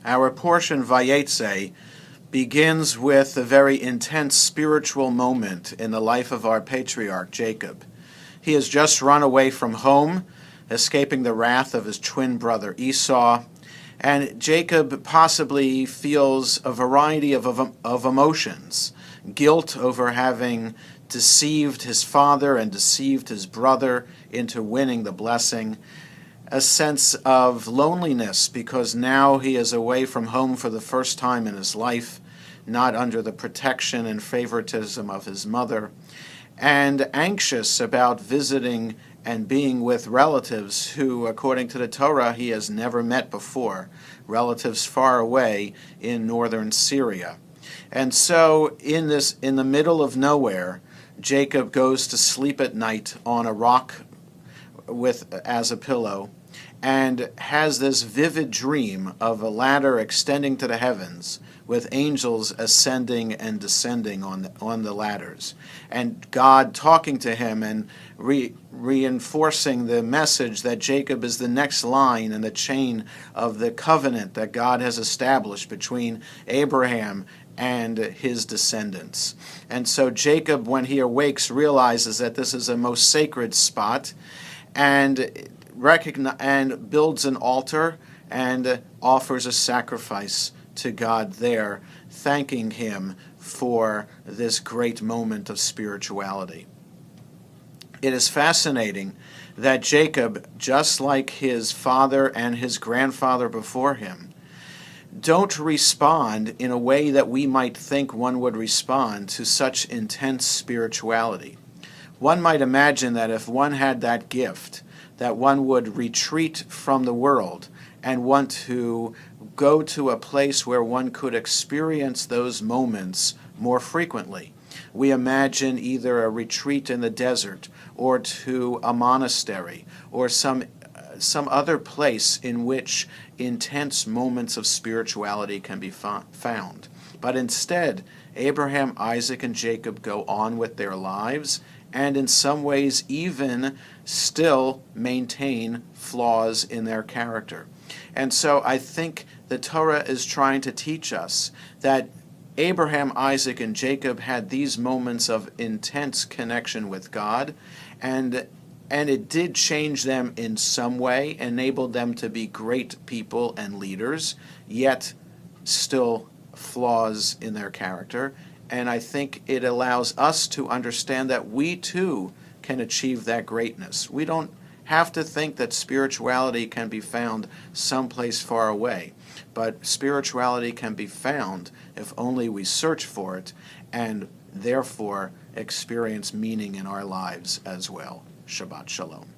Our portion, Vayetze, begins with a very intense spiritual moment in the life of our patriarch, Jacob. He has just run away from home, escaping the wrath of his twin brother Esau, and Jacob possibly feels a variety of emotions: guilt over having deceived his father and deceived his brother into winning the blessing, a sense of loneliness because now he is away from home for the first time in his life, not under the protection and favoritism of his mother, and anxious about visiting and being with relatives who, according to the Torah, he has never met before, relatives far away in northern Syria. And so in the middle of nowhere, Jacob goes to sleep at night on a rock as a pillow, and has this vivid dream of a ladder extending to the heavens with angels ascending and descending on the ladders, and God talking to him and reinforcing the message that Jacob is the next line in the chain of the covenant that God has established between Abraham and his descendants. And so Jacob, when he awakes, realizes that this is a most sacred spot, and builds an altar and offers a sacrifice to God there, thanking him for this great moment of spirituality. It is fascinating that Jacob, just like his father and his grandfather before him, don't respond in a way that we might think one would respond to such intense spirituality. One might imagine that if one had that gift, that one would retreat from the world and want to go to a place where one could experience those moments more frequently. We imagine either a retreat in the desert or to a monastery or some other place in which intense moments of spirituality can be found. But instead, Abraham, Isaac, and Jacob go on with their lives, and in some ways even still maintain flaws in their character. And so I think the Torah is trying to teach us that Abraham, Isaac, and Jacob had these moments of intense connection with God, and it did change them in some way, enabled them to be great people and leaders, yet still flaws in their character. And I think it allows us to understand that we too can achieve that greatness. We don't have to think that spirituality can be found someplace far away, but spirituality can be found if only we search for it and therefore experience meaning in our lives as well. Shabbat Shalom.